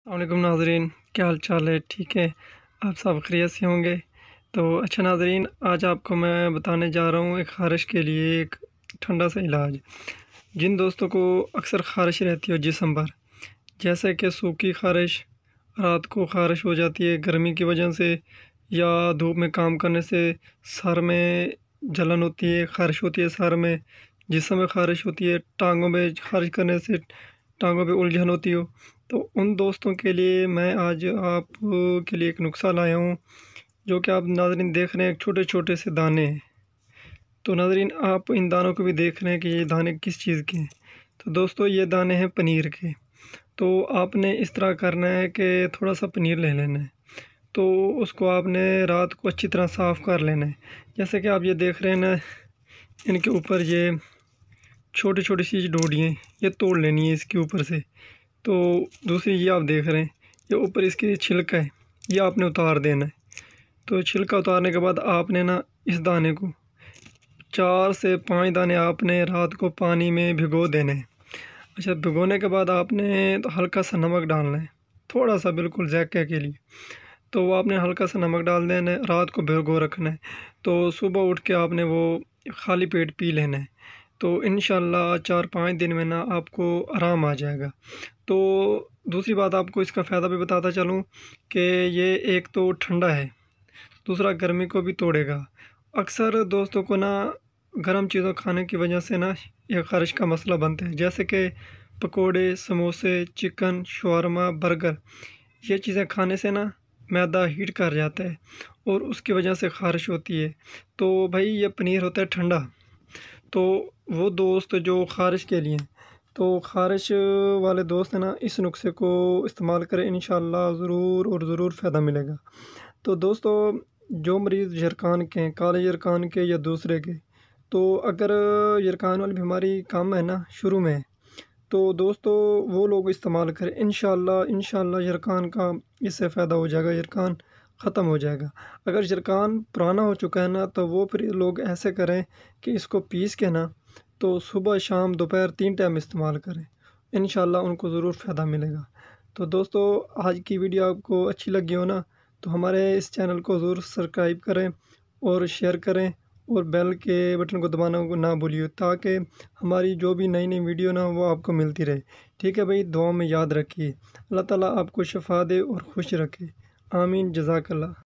السلام علیکم ناظرین، کیا حال چال ہے؟ ٹھیک ہے، آپ سب خیریت سے ہوں گے؟ تو اچھا ناظرین، آج آپ کو میں بتانے جا رہا ہوں ایک خارش کے لیے ایک ٹھنڈا سا علاج۔ جن دوستوں کو اکثر خارش رہتی ہو جسم پر، جیسے کہ سوکھی خارش، رات کو خارش ہو جاتی ہے گرمی کی وجہ سے، یا دھوپ میں کام کرنے سے سر میں جلن ہوتی ہے، خارش ہوتی ہے سر میں، جسم میں خارش ہوتی ہے، ٹانگوں میں خارش کرنے سے ٹانگوں پہ الجھن ہوتی ہو، تو ان دوستوں کے لیے میں آج آپ کے لیے ایک نسخہ لایا ہوں، جو کہ آپ ناظرین دیکھ رہے ہیں ایک چھوٹے چھوٹے سے دانے ہیں۔ تو ناظرین، آپ ان دانوں کو بھی دیکھ رہے ہیں کہ یہ دانے کس چیز کے ہیں۔ تو دوستو، یہ دانے ہیں پنیر کے۔ تو آپ نے اس طرح کرنا ہے کہ تھوڑا سا پنیر لے لینا ہے، تو اس کو آپ نے رات کو اچھی طرح صاف کر لینا ہے۔ جیسے کہ آپ یہ دیکھ رہے ہیں نا، ان کے اوپر یہ چھوٹی چھوٹی سی ڈوڈیاں، یہ توڑ لینی ہے اس کے اوپر سے۔ تو دوسری یہ آپ دیکھ رہے ہیں، یہ اوپر اس کی چھلکا ہے، یہ آپ نے اتار دینا ہے۔ تو چھلکا اتارنے کے بعد آپ نے نا اس دانے کو 4 سے 5 دانے آپ نے رات کو پانی میں بھگو دینے ہیں۔ اچھا، بھگونے کے بعد آپ نے تو ہلکا سا نمک ڈالنا ہے، تھوڑا سا، بالکل ذائقے کے لیے۔ تو وہ آپ نے ہلکا سا نمک ڈال دینا ہے، رات کو بھگو رکھنا ہے۔ تو صبح اٹھ کے آپ نے وہ خالی پیٹ پی لینا ہے۔ تو انشاءاللہ 4-5 دن میں نا آپ کو آرام آ جائے گا۔ تو دوسری بات آپ کو اس کا فائدہ بھی بتاتا چلوں کہ یہ ایک تو ٹھنڈا ہے، دوسرا گرمی کو بھی توڑے گا۔ اکثر دوستوں کو نا گرم چیزوں کھانے کی وجہ سے نا یہ خارش کا مسئلہ بنتا ہے، جیسے کہ پکوڑے، سموسے، چکن، شورما، برگر، یہ چیزیں کھانے سے نا معدہ ہیٹ کر جاتا ہے اور اس کی وجہ سے خارش ہوتی ہے۔ تو بھائی، یہ پنیر ہوتا ہے ٹھنڈا، تو وہ دوست جو خارش کے لیے ہیں، تو خارش والے دوست ہیں نا، اس نسخے کو استعمال کریں، انشاءاللہ ضرور اور ضرور فائدہ ملے گا۔ تو دوستو، جو مریض یرقان کے ہیں، کالے یرقان کے یا دوسرے کے، تو اگر یرقان والی بیماری کم ہے نا، شروع میں ہے، تو دوستو وہ لوگ استعمال کریں، انشاءاللہ یرقان کا اس سے فائدہ ہو جائے گا، یرقان ختم ہو جائے گا۔ اگر یرقان پرانا ہو چکا ہے نا، تو وہ پھر لوگ ایسے کریں کہ اس کو پیس کے نا، تو صبح شام دوپہر 3 ٹائم استعمال کریں، انشاءاللہ ان کو ضرور فائدہ ملے گا۔ تو دوستو، آج کی ویڈیو آپ کو اچھی لگی ہو نا، تو ہمارے اس چینل کو ضرور سبسکرائب کریں اور شیئر کریں، اور بیل کے بٹن کو دبانا نہ بھولیے، تاکہ ہماری جو بھی نئی نئی ویڈیو نا وہ آپ کو ملتی رہے۔ ٹھیک ہے بھائی، دعاؤں میں یاد رکھیے۔ اللہ تعالیٰ آپ کو شفا دے اور خوش رکھے۔ آمین، جزاک اللہ۔